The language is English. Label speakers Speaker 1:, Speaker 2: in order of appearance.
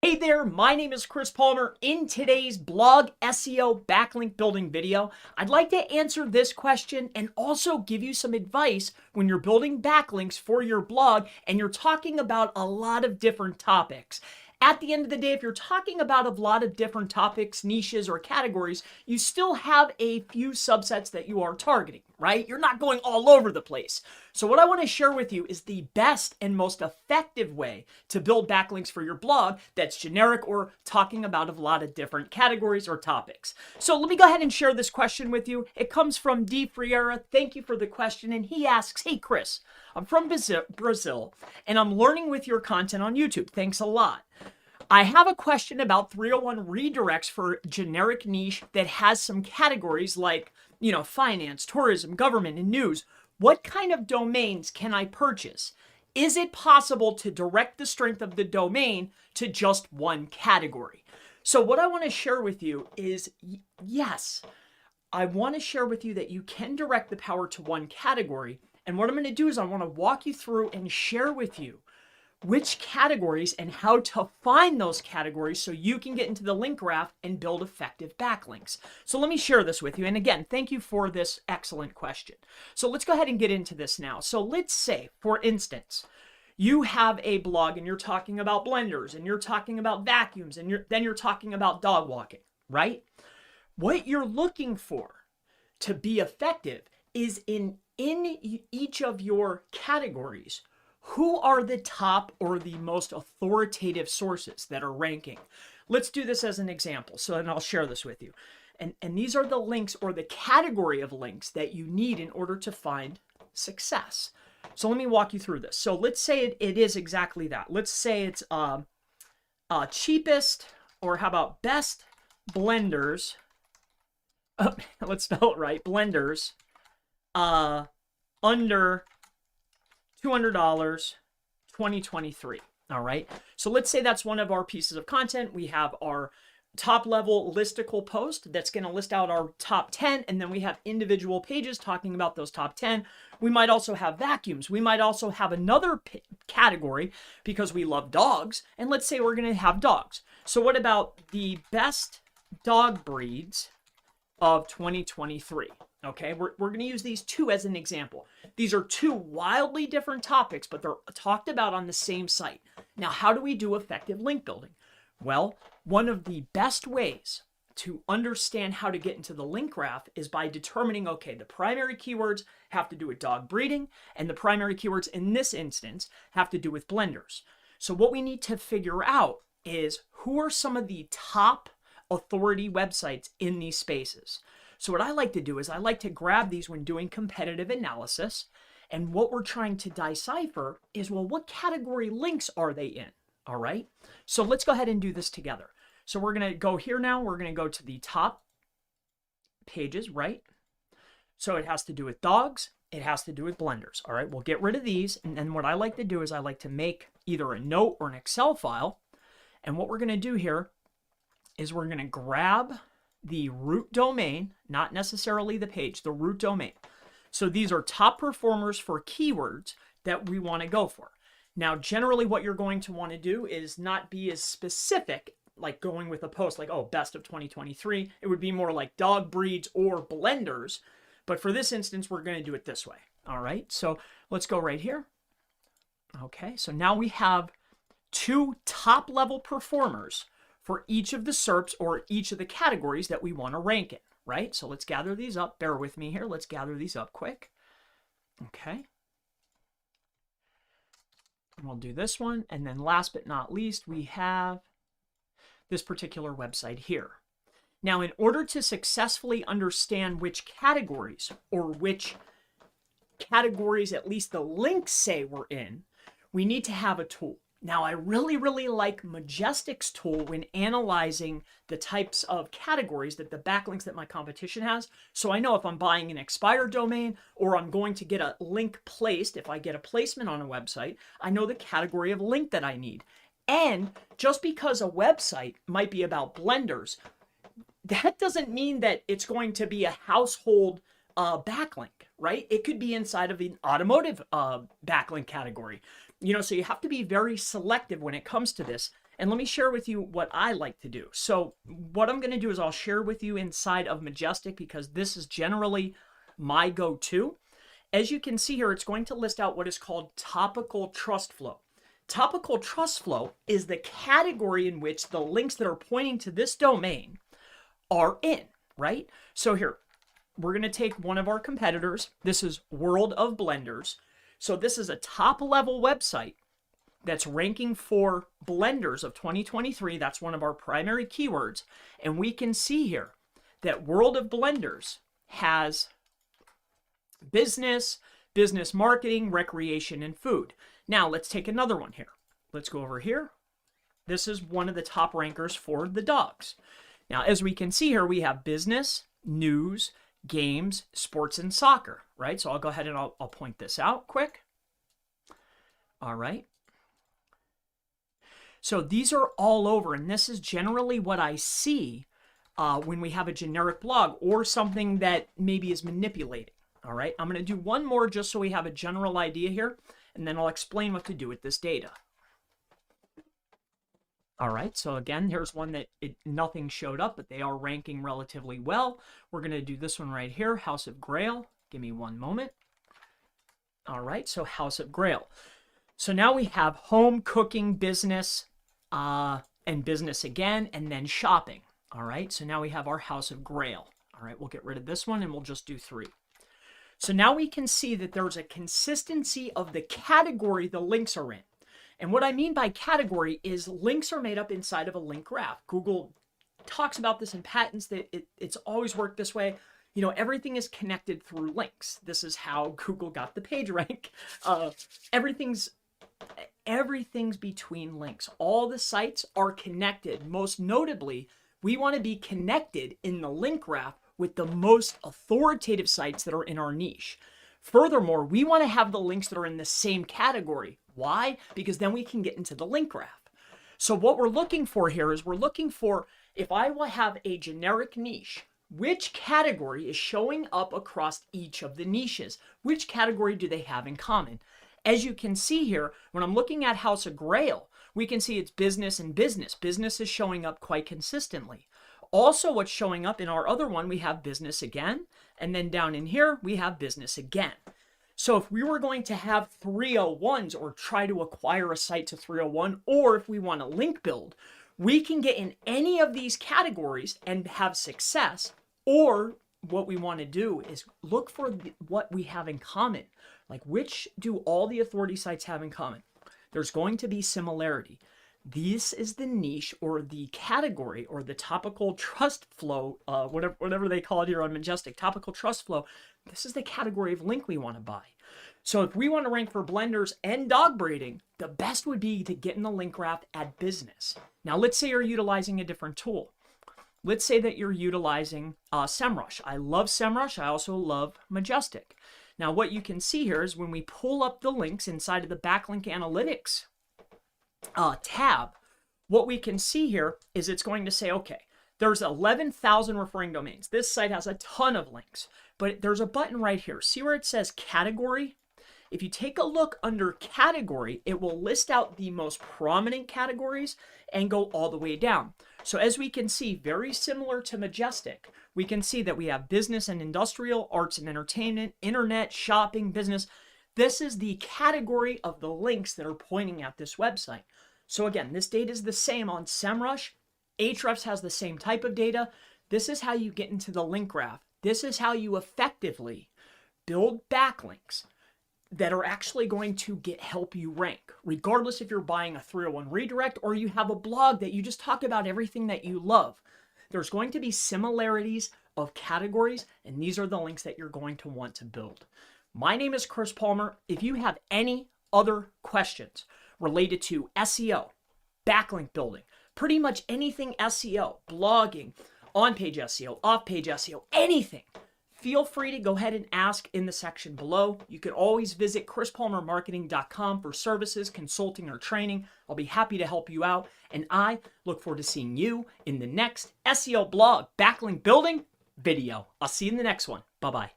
Speaker 1: Hey there, my name is Chris Palmer. In today's blog SEO backlink building video, I'd like to answer this question and also give you some advice when you're building backlinks for your blog and you're talking about a lot of different topics. At the end of the day, if you're talking about a lot of different topics, niches, or categories, you still have a few subsets that you are targeting, right? You're not going all over the place. So what I want to share with you is the best and most effective way to build backlinks for your blog that's generic or talking about a lot of different categories or topics. So let me go ahead and share this question with you. It comes from D. Friera. Thank you for the question. And he asks, hey, Chris, I'm from Brazil, and I'm learning with your content on YouTube. Thanks a lot. I have a question about 301 redirects for generic niche that has some categories like, finance, tourism, government, and news. What kind of domains can I purchase? Is it possible to direct the strength of the domain to just one category? So what I want to share with you is, yes, I want to share with you that you can direct the power to one category. And what I'm going to do is I want to walk you through and share with you which categories and how to find those categories so you can get into the link graph and build effective backlinks. So let me share this with you. And again, thank you for this excellent question. So let's go ahead and get into this now. So let's say, for instance, you have a blog and you're talking about blenders and you're talking about vacuums and then you're talking about dog walking, right? What you're looking for to be effective is in each of your categories, who are the top or the most authoritative sources that are ranking? Let's do this as an example. So then I'll share this with you. And these are the links or the category of links that you need in order to find success. So let me walk you through this. So let's say it is exactly that. Let's say it's cheapest, or how about best blenders. Let's spell it right. Blenders under $200, 2023. All right. So let's say that's one of our pieces of content. We have our top level listicle post that's going to list out our top 10. And then we have individual pages talking about those top 10. We might also have vacuums. We might also have another category because we love dogs. And let's say we're going to have dogs. So what about the best dog breeds of 2023? Okay, we're going to use these two as an example. These are two wildly different topics, but they're talked about on the same site. Now, how do we do effective link building? Well, one of the best ways to understand how to get into the link graph is by determining, okay, the primary keywords have to do with dog breeding, and the primary keywords in this instance have to do with blenders. So what we need to figure out is who are some of the top authority websites in these spaces. So what I like to do is I like to grab these when doing competitive analysis. And what we're trying to decipher is, well, what category links are they in? All right. So let's go ahead and do this together. So we're going to go here now. We're going to go to the top pages, right? So it has to do with dogs. It has to do with blenders. All right. We'll get rid of these. And then what I like to do is I like to make either a note or an Excel file. And what we're going to do here is we're going to grab the root domain, not necessarily the page, the root domain. So these are top performers for keywords that we want to go for. Now, generally what you're going to want to do is not be as specific, like going with a post like, oh, best of 2023. It would be more like dog breeds or blenders. But for this instance, we're going to do it this way. All right. So let's go right here. Okay. So now we have two top level performers for each of the SERPs or each of the categories that we want to rank in, right? So let's gather these up. Bear with me here. Let's gather these up quick. Okay. And we'll do this one. And then last but not least, we have this particular website here. Now, in order to successfully understand which categories or which categories at least the links say we're in, we need to have a tool. Now, I really, really like Majestic's tool when analyzing the types of categories that the backlinks that my competition has. So I know if I'm buying an expired domain or I'm going to get a link placed, if I get a placement on a website, I know the category of link that I need. And just because a website might be about blenders, that doesn't mean that it's going to be a household backlink, right? It could be inside of an automotive backlink category. So you have to be very selective when it comes to this. And let me share with you what I like to do. So what I'm going to do is I'll share with you inside of Majestic, because this is generally my go-to. As you can see here, it's going to list out what is called topical trust flow. Topical trust flow is the category in which the links that are pointing to this domain are in, right? So here, we're going to take one of our competitors. This is World of Blenders. So this is a top-level website that's ranking for blenders of 2023. That's one of our primary keywords. And we can see here that World of Blenders has business, business marketing, recreation, and food. Now let's take another one here. Let's go over here. This is one of the top rankers for the dogs. Now, as we can see here, we have business, news, games, sports, and soccer, right? So I'll go ahead and I'll point this out quick. All right. So these are all over, and this is generally what I see when we have a generic blog or something that maybe is manipulating. All right, I'm going to do one more just so we have a general idea here, and then I'll explain what to do with this data. All right, so again, here's one that nothing showed up, but they are ranking relatively well. We're going to do this one right here, House of Grail. Give me one moment. All right, so House of Grail. So now we have home, cooking, business, and business again, and then shopping. All right, so now we have our House of Grail. All right, we'll get rid of this one and we'll just do 3. So now we can see that there's a consistency of the category the links are in. And what I mean by category is links are made up inside of a link graph. Google talks about this in patents that it's always worked this way. You know, everything is connected through links. This is how Google got the page rank. Everything's between links. All the sites are connected. Most notably, we want to be connected in the link graph with the most authoritative sites that are in our niche. Furthermore, we want to have the links that are in the same category. Why? Because then we can get into the link graph. So what we're looking for here is we're looking for, if I will have a generic niche, which category is showing up across each of the niches? Which category do they have in common? As you can see here, when I'm looking at House of Grail, we can see it's business and business. Business is showing up quite consistently. Also, what's showing up in our other one, we have business again, and then down in here, we have business again. So if we were going to have 301s or try to acquire a site to 301, or if we want to link build, we can get in any of these categories and have success. Or what we want to do is look for what we have in common. Like, which do all the authority sites have in common? There's going to be similarity. This is the niche or the category or the topical trust flow, whatever they call it here on Majestic, topical trust flow. This is the category of link we want to buy. So if we want to rank for blenders and dog breeding, the best would be to get in the link graph at business. Now, let's say you're utilizing a different tool. Let's say that you're utilizing SEMrush. I love SEMrush. I also love Majestic. Now, what you can see here is when we pull up the links inside of the Backlink Analytics tab, what we can see here is it's going to say, okay, there's 11,000 referring domains. This site has a ton of links, but there's a button right here. See where it says category? If you take a look under category, it will list out the most prominent categories and go all the way down. So as we can see, very similar to Majestic, we can see that we have business and industrial, arts and entertainment, internet, shopping, business. This is the category of the links that are pointing at this website. So again, this data is the same on SEMrush. Ahrefs has the same type of data. This is how you get into the link graph. This is how you effectively build backlinks that are actually going to help you rank, regardless if you're buying a 301 redirect or you have a blog that you just talk about everything that you love. There's going to be similarities of categories, and these are the links that you're going to want to build. My name is Chris Palmer. If you have any other questions related to SEO, backlink building, pretty much anything SEO, blogging, on-page SEO, off-page SEO, anything, feel free to go ahead and ask in the section below. You can always visit chrispalmermarketing.com for services, consulting, or training. I'll be happy to help you out, and I look forward to seeing you in the next SEO blog backlink building video. I'll see you in the next one. Bye-bye.